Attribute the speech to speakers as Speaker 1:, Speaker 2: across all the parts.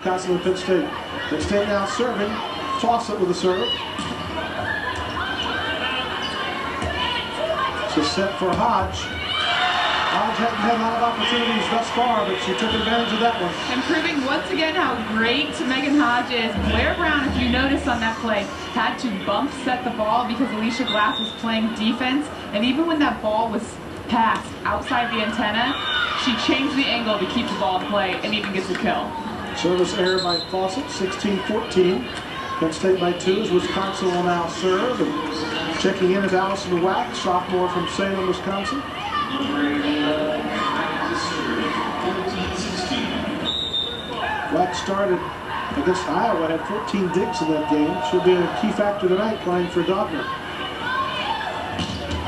Speaker 1: Wisconsin and Penn State. Penn State now serving. Fawcett with a serve. It's a set for Hodge. Hodge hasn't had a lot of opportunities thus far, but she took advantage of that one.
Speaker 2: And proving once again how great Megan Hodge is. Blair Brown, if you notice on that play, had to bump set the ball because Alicia Glass was playing defense. And even when that ball was passed outside the antenna, she changed the angle to keep the ball in play and even gets a kill.
Speaker 1: Service error by Fawcett, 16-14. Penn State by 2 as Wisconsin will now serve. And checking in is Allison Wack, sophomore from Salem, Wisconsin. Wack started against Iowa, had 14 digs in that game. She'll be a key factor tonight playing for Dogner.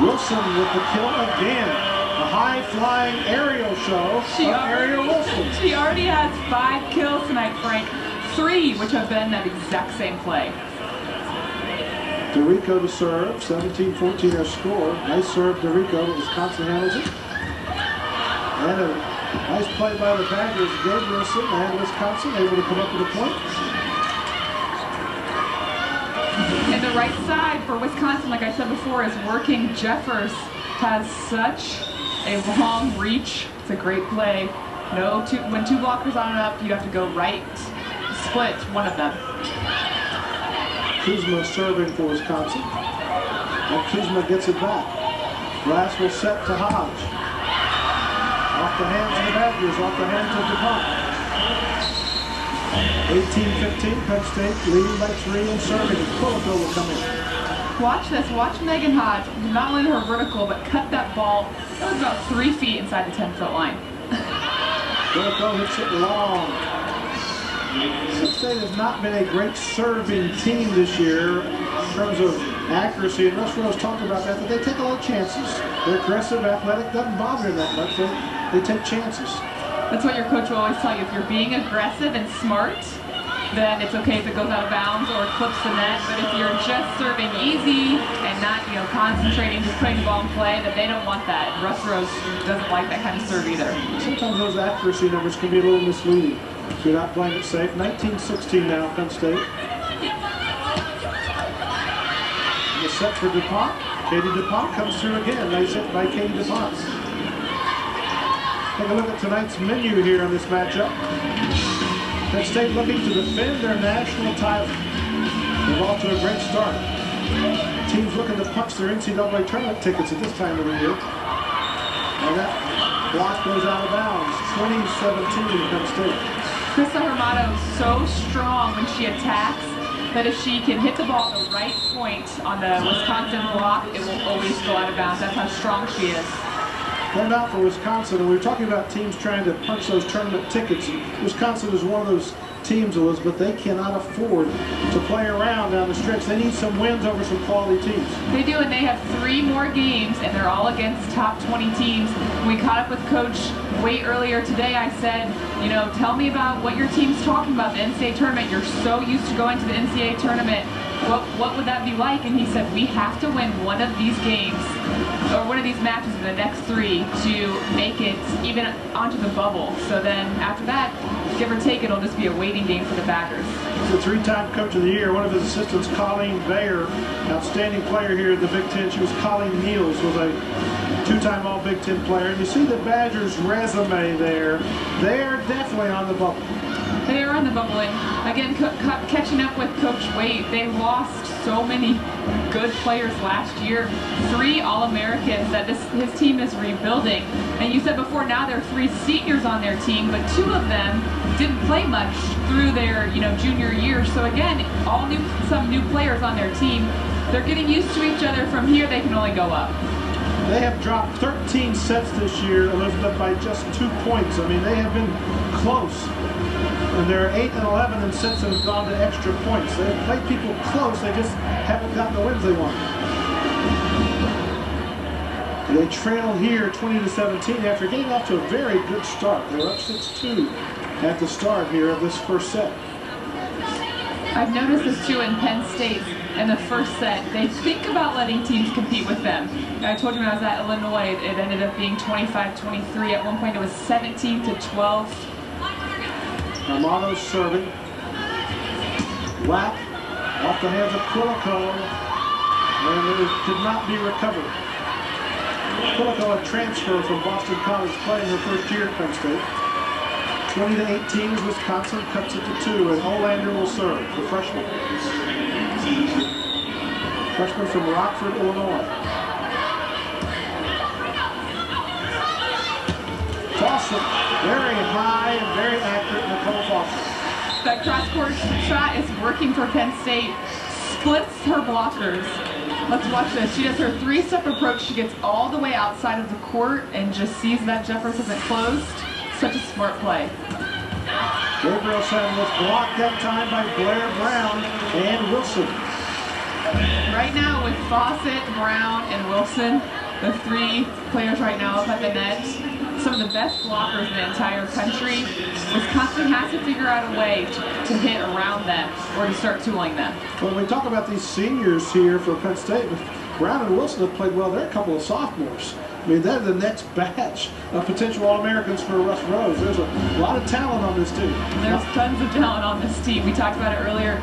Speaker 1: Wilson with the kill again. A high-flying aerial show of Ariel Wilson.
Speaker 2: She already has 5 kills tonight, Frank. 3 which have been that exact same play.
Speaker 1: DeRico to serve, 17-14 our score. Nice serve, DeRico. Wisconsin handles it. And a nice play by the Badgers. Gabrielson and Wisconsin able to come up with a point.
Speaker 2: And the right side for Wisconsin, like I said before, is working. Jeffers has such a long reach. It's a great play. When 2 blockers on and up, you have to go right, split one of them.
Speaker 1: Kuzma serving for Wisconsin. And Kuzma gets it back. Glass will set to Hodge. Off the hands of the Badgers, off the hands of DuPont. 18-15, Penn State leading by 3 and serving. Quilico will come in.
Speaker 2: Watch this. Watch Megan Hodge. Not only her vertical, but cut that ball. That was about 3 feet inside the 10-foot line.
Speaker 1: Quilico hits it long. Penn State has not been a great serving team this year in terms of accuracy. And Russ Rose talked about that they take a lot of chances. They're aggressive, athletic, doesn't bother them that much. They take chances.
Speaker 2: That's what your coach will always tell you. If you're being aggressive and smart, then it's okay if it goes out of bounds or clips the net. But if you're just serving easy and not, concentrating, just putting the ball in play, then they don't want that. Russ Rose doesn't like that kind of serve either.
Speaker 1: Sometimes those accuracy numbers can be a little misleading if you're not playing it safe. 19-16 now, Penn State. And the set for DuPont. Katie DuPont comes through again. Nice hit by Katie DuPont. Take a look at tonight's menu here on this matchup. Penn State looking to defend their national title. They're off to a great start. Teams looking to punch their NCAA tournament tickets at this time of the year. And that block goes out of bounds. 20-17 Penn State.
Speaker 2: Krista Hermato is so strong when she attacks that if she can hit the ball at the right point on the Wisconsin block, it will always go out of bounds. That's how strong she is.
Speaker 1: They're out for Wisconsin, and we were talking about teams trying to punch those tournament tickets. Wisconsin is one of those teams, Elizabeth, they cannot afford to play around down the stretch. They need some wins over some quality teams.
Speaker 2: They do, and they have 3 more games, and they're all against top 20 teams. When we caught up with Coach Waite earlier today, I said, tell me about what your team's talking about, the NCAA tournament. You're so used to going to the NCAA tournament. What would that be like? And he said, we have to win one of these games or one of these matches in the next 3 to make it even onto the bubble. So then after that, give or take, it'll just be a waiting game for the Badgers.
Speaker 1: He's a 3-time Coach of the Year. One of his assistants, Colleen Bayer, outstanding player here in the Big Ten. She was Colleen Niels, was a 2-time All-Big Ten player. And you see the Badgers' resume there. They are definitely on the bubble.
Speaker 2: They are on the bubble, and again, catching up with Coach Waite, they lost so many good players last year. 3 All-Americans that his team is rebuilding. And you said before, now there are 3 seniors on their team, but 2 of them didn't play much through their junior year. So again, some new players on their team. They're getting used to each other. From here, they can only go up.
Speaker 1: They have dropped 13 sets this year, Elizabeth, by just 2 points. I mean, they have been close. And they're 8-11 in sets that have gone to extra points. They've played people close, they just haven't gotten the wins they want. They trail here 20-17 after getting off to a very good start. They're up 6-2 at the start here of this first set.
Speaker 2: I've noticed this too in Penn State. In the first set, they think about letting teams compete with them. I told you when I was at Illinois, it ended up being 25-23. At one point, it was 17-12.
Speaker 1: Armano's serving. Whack off the hands of Quilico, and it could not be recovered. Quilico, a transfer from Boston College, playing her first year at Penn State. 20-18 as Wisconsin cuts it to 2, and Olander will serve, the freshman. Freshman from Rockford, Illinois. Fawcett, very high and very accurate, Nicole Fawcett.
Speaker 2: That cross-court shot is working for Penn State. Splits her blockers. Let's watch this. She does her three-step approach. She gets all the way outside of the court and just sees that Jeffers isn't closed. Such a smart play.
Speaker 1: Gabrielson was blocked that time by Blair Brown and Wilson.
Speaker 2: Right now with Fawcett, Brown, and Wilson, the three players right now up at the net, some of the best blockers in the entire country. Wisconsin has to figure out a way to hit around them or to start tooling them.
Speaker 1: When we talk about these seniors here for Penn State, Brown and Wilson have played well. They're a couple of sophomores. I mean, they're the next batch of potential All-Americans for Russ Rose. There's a lot of talent on this team.
Speaker 2: There's tons of talent on this team. We talked about it earlier.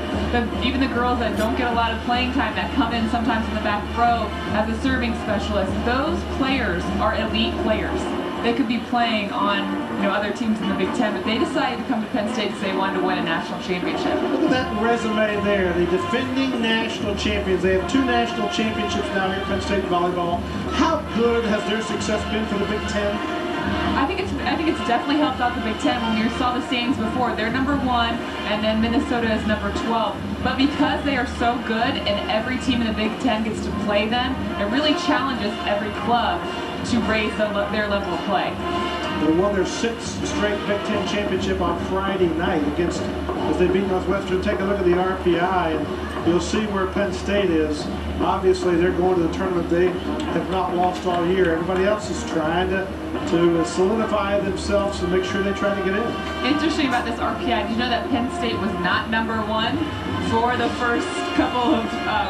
Speaker 2: Even the girls that don't get a lot of playing time, that come in sometimes in the back row as a serving specialist, those players are elite players. They could be playing on other teams in the Big Ten, but they decided to come to Penn State because they wanted to win a national championship.
Speaker 1: Look at that resume there. The defending national champions. They have 2 national championships now here at Penn State volleyball. How good has their success been for the Big Ten?
Speaker 2: I think it's definitely helped out the Big Ten. When we saw the standings before, they're number 1, and then Minnesota is number 12. But because they are so good, and every team in the Big Ten gets to play them, it really challenges every club to raise their level of play.
Speaker 1: They won their 6th straight Big Ten championship on Friday night as they beat Northwestern. Take a look at the RPI, and you'll see where Penn State is. Obviously, they're going to the tournament. They have not lost all year. Everybody else is trying to solidify themselves and make sure they try to get in.
Speaker 2: Interesting about this RPI, did you know that Penn State was not number 1 for the first couple of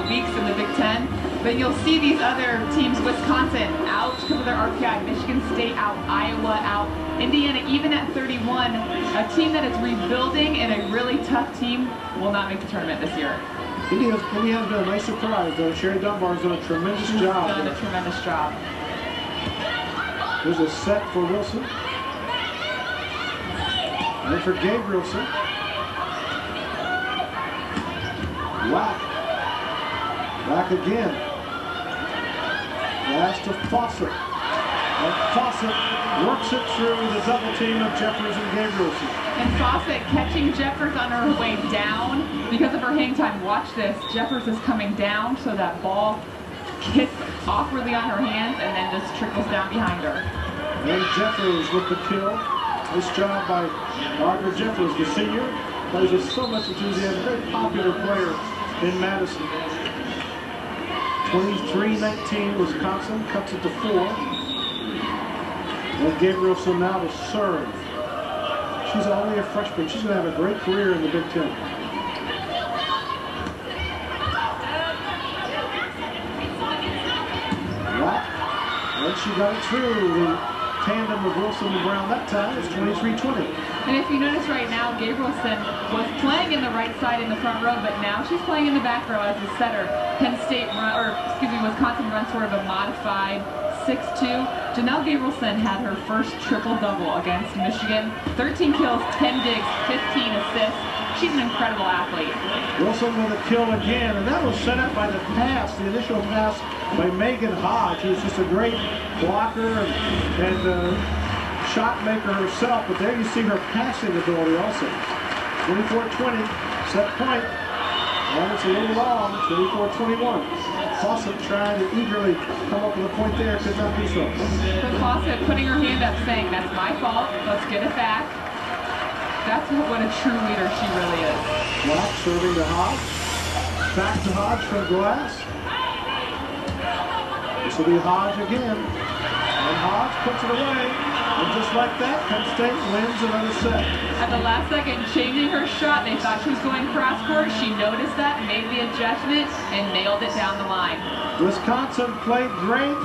Speaker 2: weeks in the Big Ten? But you'll see these other teams, Wisconsin out because of their RPI, Michigan State out, Iowa out, Indiana even at 31. A team that is rebuilding and a really tough team will not make the tournament this year.
Speaker 1: Indiana's been a nice surprise, though. Sherry Dunbar's done a tremendous job.
Speaker 2: Done a tremendous job.
Speaker 1: There's a set for Wilson. And for Gabrielson. Back again. Last to Fawcett. And Fawcett works it through the double team of Jeffers and Gabrielson.
Speaker 2: And Fawcett catching Jeffers on her way down because of her hang time. Watch this. Jeffers is coming down so that ball hits awkwardly on her hands and then just trickles down behind her.
Speaker 1: And Jeffers with the kill. Nice job by Margaret Jeffers, the senior. Plays with so much enthusiasm. Very popular player in Madison. 23-19, Wisconsin cuts it to 4. And Gabrielson now to serve. She's only a freshman. She's going to have a great career in the Big Ten. And she got it through the tandem of Wilson and Brown that time. It's 23-20.
Speaker 2: And if you notice right now, Gabrielson was playing in the right side in the front row, but now she's playing in the back row as a setter. Wisconsin runs sort of a modified 6-2. Janelle Gabrielson had her first triple-double against Michigan. 13 kills, 10 digs, 15 assists. She's an incredible athlete.
Speaker 1: Wilson with a kill again, and that was set up by the initial pass by Megan Hodge, who's just a great blocker and shot maker herself. But there you see her passing ability also. 24-20, set point. And it's a little long, 24-21. Fawcett trying to eagerly come up with a point there, could not do so.
Speaker 2: But Fawcett putting her hand up saying, that's my fault, let's get it back. That's what a true leader she really is.
Speaker 1: Black serving to Hodge. Back to Hodge from glass. This will be Hodge again. And Hodge puts it away. And just like that, Penn State wins another set.
Speaker 2: At the last second, changing her shot. They thought she was going cross-court. She noticed that, made the adjustment, and nailed it down the line.
Speaker 1: Wisconsin played great.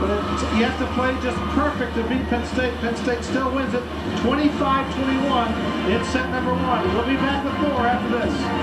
Speaker 1: But you have to play just perfect to beat Penn State. Penn State still wins it 25-21 in set number 1. We'll be back with more after this.